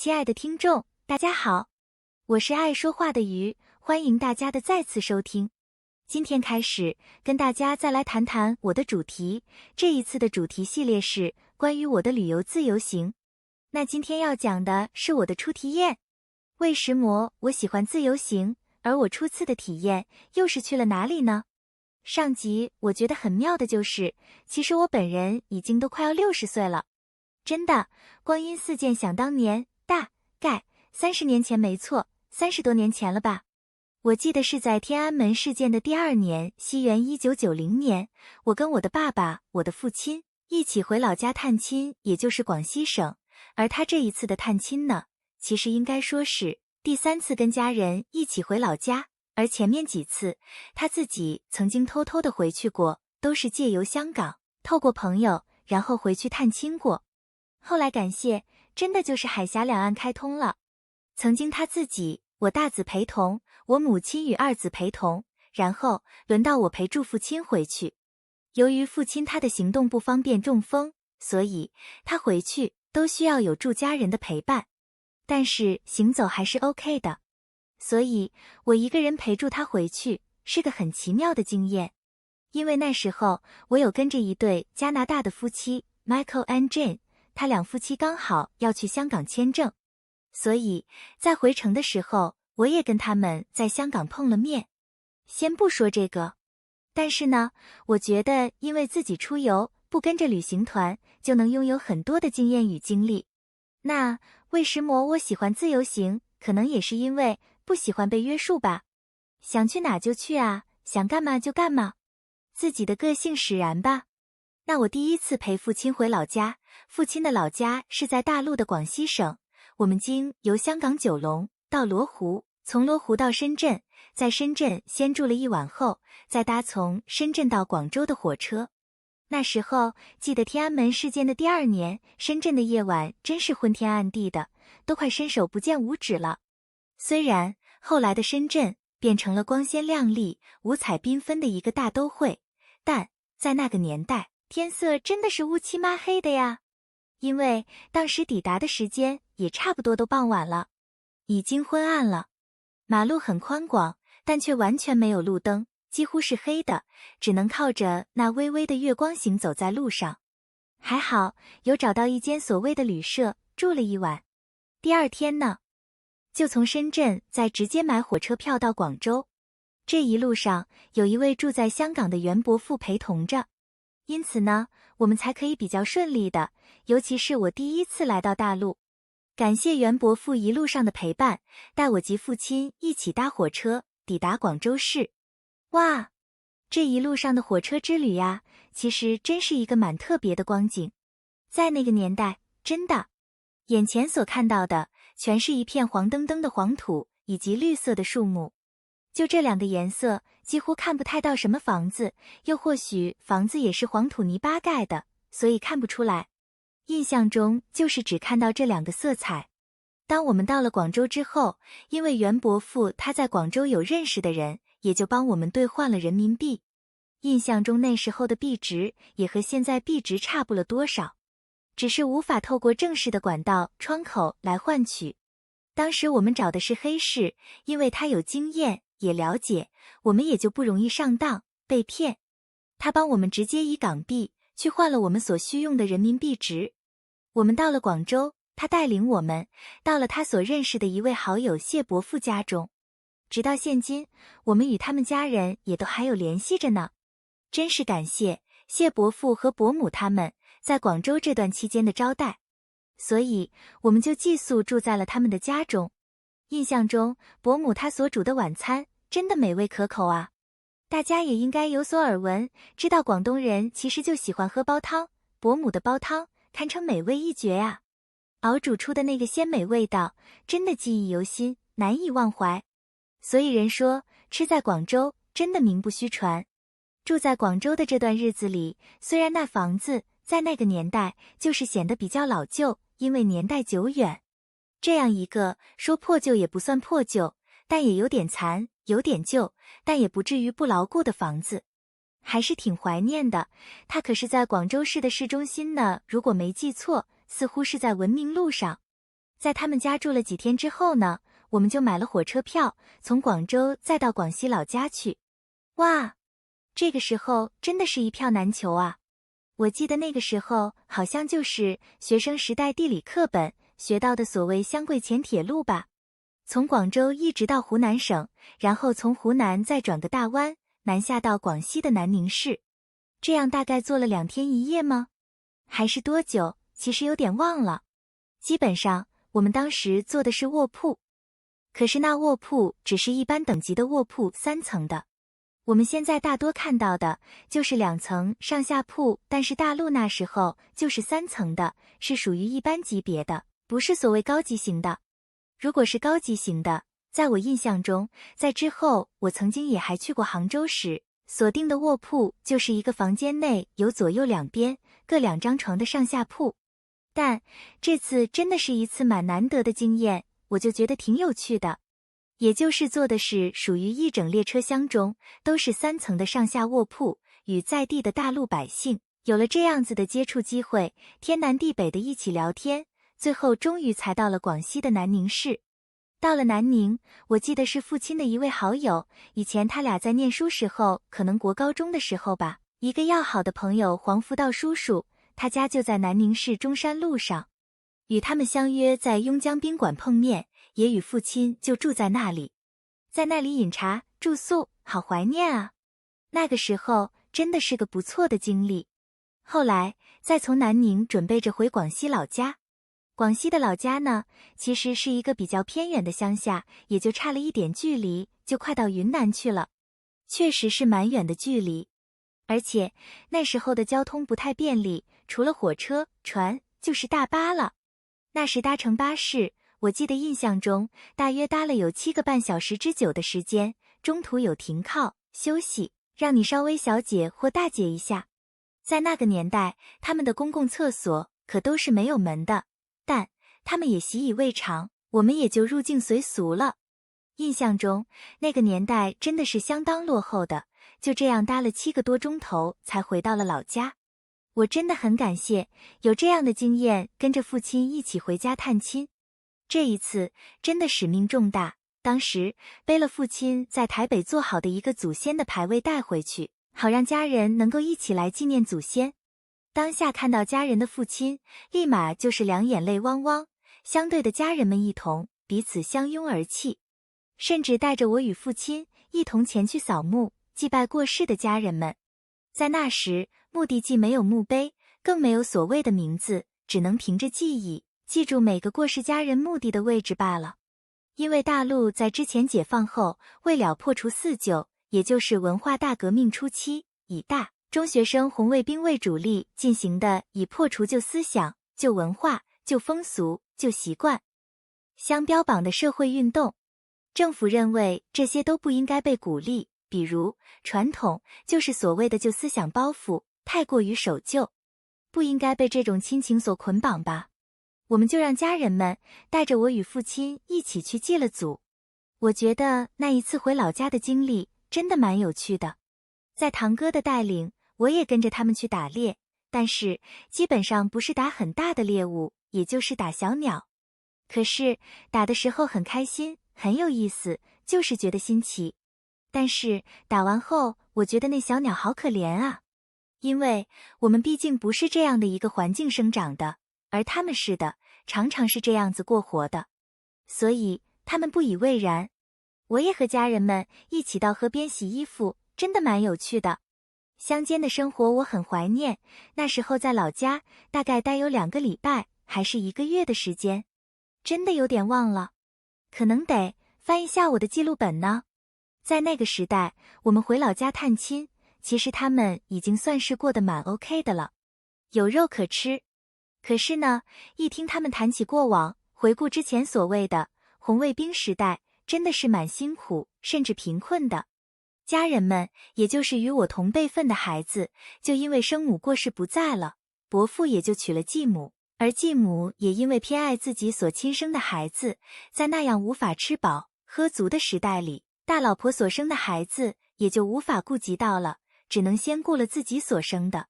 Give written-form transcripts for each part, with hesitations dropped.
亲爱的听众，大家好，我是爱说话的鱼，欢迎大家的再次收听。今天开始跟大家再来谈谈我的主题，这一次的主题系列是关于我的旅游自由行。那今天要讲的是我的初体验。为什么我喜欢自由行，而我初次的体验又是去了哪里呢？上集我觉得很妙的就是，其实我本人已经都快要60岁了。真的，光阴似箭，想当年，大概30年前没错，30多年前了吧。我记得是在天安门事件的第2年，西元1990年，我跟我的爸爸、我的父亲一起回老家探亲，也就是广西省。而他这一次的探亲呢，其实应该说是第3次跟家人一起回老家，而前面几次他自己曾经偷偷的回去过，都是借由香港，透过朋友，然后回去探亲过。后来感谢，真的就是海峡两岸开通了。曾经他自己，我大子陪同，我母亲与2子陪同，然后轮到我陪住父亲回去。由于父亲他的行动不方便，中风，所以他回去都需要有住家人的陪伴，但是行走还是 OK 的。所以我一个人陪住他回去，是个很奇妙的经验。因为那时候我有跟着一对加拿大的夫妻 Michael and Jane，他俩夫妻刚好要去香港签证，所以在回程的时候，我也跟他们在香港碰了面。先不说这个，但是呢，我觉得因为自己出游，不跟着旅行团，就能拥有很多的经验与经历。那为什么我喜欢自由行？可能也是因为不喜欢被约束吧。想去哪就去啊，想干嘛就干嘛，自己的个性使然吧。那我第一次陪父亲回老家，父亲的老家是在大陆的广西省，我们经由香港九龙到罗湖，从罗湖到深圳，在深圳先住了1晚后，再搭从深圳到广州的火车。那时候记得天安门事件的第2年，深圳的夜晚真是昏天暗地的，都快伸手不见五指了。虽然后来的深圳变成了光鲜亮丽、五彩缤纷的一个大都会，但在那个年代，天色真的是乌漆嘛黑的呀。因为当时抵达的时间也差不多都傍晚了，已经昏暗了。马路很宽广，但却完全没有路灯，几乎是黑的，只能靠着那微微的月光行走在路上。还好有找到一间所谓的旅社，住了1晚。第2天呢，就从深圳再直接买火车票到广州。这一路上有一位住在香港的袁伯父陪同着，因此呢，我们才可以比较顺利的，尤其是我第1次来到大陆。感谢袁伯父一路上的陪伴，带我及父亲一起搭火车抵达广州市。哇，这一路上的火车之旅呀，其实真是一个蛮特别的光景。在那个年代，真的，眼前所看到的全是一片黄澄澄的黄土以及绿色的树木。就这2个颜色，几乎看不太到什么房子，又或许房子也是黄土泥巴盖的，所以看不出来。印象中就是只看到这2个色彩。当我们到了广州之后，因为袁伯父他在广州有认识的人，也就帮我们兑换了人民币。印象中那时候的币值也和现在币值差不了多少，只是无法透过正式的管道窗口来换取。当时我们找的是黑市，因为他有经验也了解，我们也就不容易上当被骗。他帮我们直接以港币去换了我们所需用的人民币值。我们到了广州，他带领我们到了他所认识的一位好友谢伯父家中。直到现今，我们与他们家人也都还有联系着呢。真是感谢谢伯父和伯母他们在广州这段期间的招待，所以我们就寄宿住在了他们的家中。印象中伯母她所煮的晚餐真的美味可口啊。大家也应该有所耳闻，知道广东人其实就喜欢喝煲汤，伯母的煲汤堪称美味一绝呀。熬煮出的那个鲜美味道，真的记忆犹新，难以忘怀。所以人说，吃在广州真的名不虚传。住在广州的这段日子里，虽然那房子在那个年代就是显得比较老旧，因为年代久远。这样一个说破旧也不算破旧，但也有点残，有点旧，但也不至于不牢固的房子，还是挺怀念的。它可是在广州市的市中心呢，如果没记错，似乎是在文明路上。在他们家住了几天之后呢，我们就买了火车票，从广州再到广西老家去。哇，这个时候真的是一票难求啊！我记得那个时候好像就是学生时代地理课本学到的所谓湘桂黔铁路吧，从广州一直到湖南省，然后从湖南再转个大弯，南下到广西的南宁市。这样大概坐了2天1夜吗？还是多久？其实有点忘了。基本上我们当时坐的是卧铺，可是那卧铺只是一般等级的卧铺，3层的。我们现在大多看到的就是2层上下铺，但是大陆那时候就是3层的，是属于一般级别的，不是所谓高级型的。如果是高级型的，在我印象中，在之后我曾经也还去过杭州时，所定的卧铺就是一个房间内有左右两边各2张床的上下铺。但这次真的是一次蛮难得的经验，我就觉得挺有趣的。也就是坐的是属于一整列车厢中都是3层的上下卧铺，与在地的大陆百姓有了这样子的接触机会，天南地北的一起聊天，最后终于才到了广西的南宁市。到了南宁，我记得是父亲的一位好友，以前他俩在念书时候，可能国高中的时候吧，一个要好的朋友黄福道叔叔，他家就在南宁市中山路上，与他们相约在邕江宾馆碰面，也与父亲就住在那里，在那里饮茶住宿，好怀念啊！那个时候真的是个不错的经历。后来再从南宁准备着回广西老家。广西的老家呢，其实是一个比较偏远的乡下，也就差了一点距离，就快到云南去了。确实是蛮远的距离，而且那时候的交通不太便利，除了火车、船就是大巴了。那时搭乘巴士，我记得印象中大约搭了有7个半小时之久的时间，中途有停靠、休息，让你稍微小解或大解一下。在那个年代，他们的公共厕所可都是没有门的，但他们也习以为常，我们也就入境随俗了。印象中那个年代真的是相当落后的，就这样搭了7个多钟头才回到了老家。我真的很感谢有这样的经验，跟着父亲一起回家探亲。这一次真的使命重大，当时背了父亲在台北做好的一个祖先的牌位带回去，好让家人能够一起来纪念祖先。当下看到家人的父亲，立马就是两眼泪汪汪，相对的家人们一同彼此相拥而泣，甚至带着我与父亲一同前去扫墓，祭拜过世的家人们。在那时，墓地既没有墓碑，更没有所谓的名字，只能凭着记忆记住每个过世家人墓地的位置罢了。因为大陆在之前解放后，为了破除四旧，也就是文化大革命初期，以大中学生红卫兵为主力进行的以破除旧思想、旧文化、旧风俗、旧习惯相标榜的社会运动，政府认为这些都不应该被鼓励，比如传统就是所谓的旧思想包袱，太过于守旧，不应该被这种亲情所捆绑吧。我们就让家人们带着我与父亲一起去祭了祖。我觉得那一次回老家的经历真的蛮有趣的。在堂哥的带领，我也跟着他们去打猎，但是基本上不是打很大的猎物，也就是打小鸟。可是打的时候很开心，很有意思，就是觉得新奇。但是打完后，我觉得那小鸟好可怜啊，因为我们毕竟不是这样的一个环境生长的，而他们是的，常常是这样子过活的，所以他们不以为然。我也和家人们一起到河边洗衣服，真的蛮有趣的。乡间的生活我很怀念，那时候在老家大概待有2个礼拜，还是1个月的时间，真的有点忘了，可能得翻一下我的记录本呢。在那个时代，我们回老家探亲，其实他们已经算是过得蛮 OK 的了，有肉可吃。可是呢，一听他们谈起过往，回顾之前所谓的红卫兵时代，真的是蛮辛苦，甚至贫困的。家人们，也就是与我同辈分的孩子，就因为生母过世不在了，伯父也就娶了继母，而继母也因为偏爱自己所亲生的孩子，在那样无法吃饱喝足的时代里，大老婆所生的孩子也就无法顾及到了，只能先顾了自己所生的。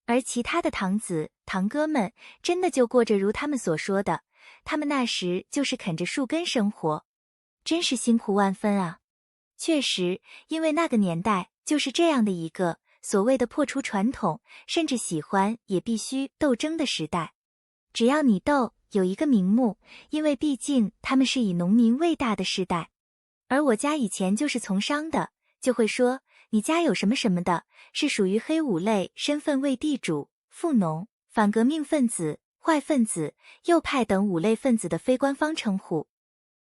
而其他的堂子堂哥们真的就过着如他们所说的他们那时就是啃着树根生活，真是辛苦万分啊。确实，因为那个年代就是这样的一个所谓的破除传统，甚至喜欢也必须斗争的时代。只要你斗，有一个名目，因为毕竟他们是以农民为大的时代。而我家以前就是从商的，就会说你家有什么什么的，是属于黑五类身份为地主、富农、反革命分子、坏分子、右派等5类分子的非官方称呼。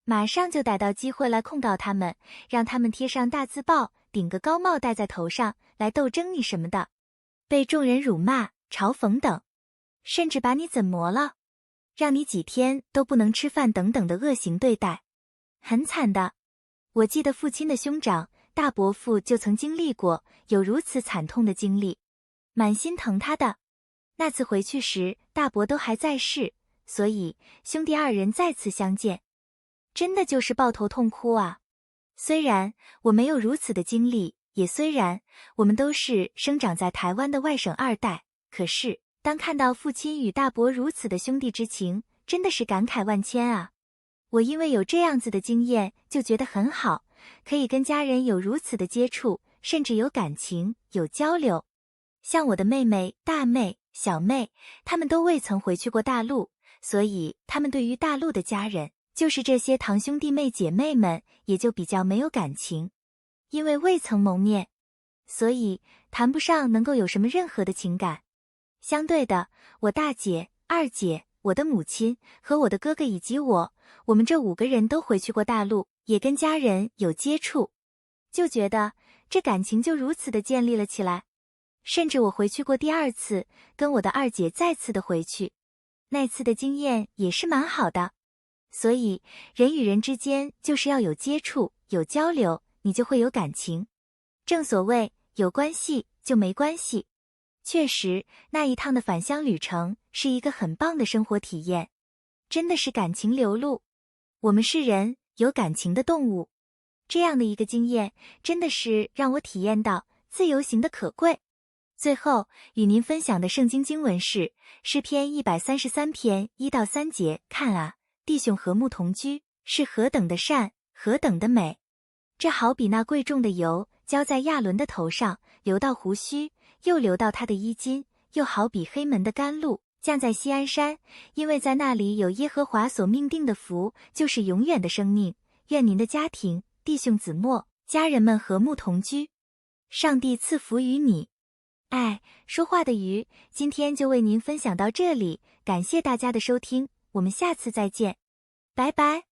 马上就逮到机会来控告他们，让他们贴上大字报，顶个高帽戴在头上，来斗争你什么的，被众人辱骂、嘲讽等，甚至把你怎么了，让你几天都不能吃饭等等的恶行对待，很惨的。我记得父亲的兄长大伯父就曾经历过有如此惨痛的经历，蛮心疼他的。那次回去时，大伯都还在世，所以兄弟2人再次相见，真的就是抱头痛哭啊。虽然我没有如此的经历，也虽然我们都是生长在台湾的外省2代，可是当看到父亲与大伯如此的兄弟之情，真的是感慨万千啊。我因为有这样子的经验，就觉得很好，可以跟家人有如此的接触，甚至有感情、有交流。像我的妹妹、大妹、小妹，她们都未曾回去过大陆，所以她们对于大陆的家人，就是这些堂兄弟妹姐妹们，也就比较没有感情。因为未曾谋面，所以谈不上能够有什么任何的情感。相对的，我大姐、二姐、我的母亲和我的哥哥以及我们这5个人都回去过大陆，也跟家人有接触，就觉得这感情就如此的建立了起来。甚至我回去过第2次，跟我的二姐再次的回去，那次的经验也是蛮好的。所以人与人之间就是要有接触、有交流，你就会有感情。正所谓有关系就没关系。确实，那一趟的返乡旅程是一个很棒的生活体验，真的是感情流露。我们是人，有感情的动物，这样的一个经验，真的是让我体验到自由行的可贵。最后与您分享的圣经经文是诗篇133篇1到3节，看啊，弟兄和睦同居，是何等的善，何等的美。这好比那贵重的油浇在亚伦的头上，流到胡须，又流到他的衣襟，又好比黑门的甘露，降在锡安山，因为在那里有耶和华所命定的福，就是永远的生命。愿您的家庭、弟兄姊妹、家人们和睦同居。上帝赐福于你。爱说话的鱼，今天就为您分享到这里，感谢大家的收听，我们下次再见，拜拜。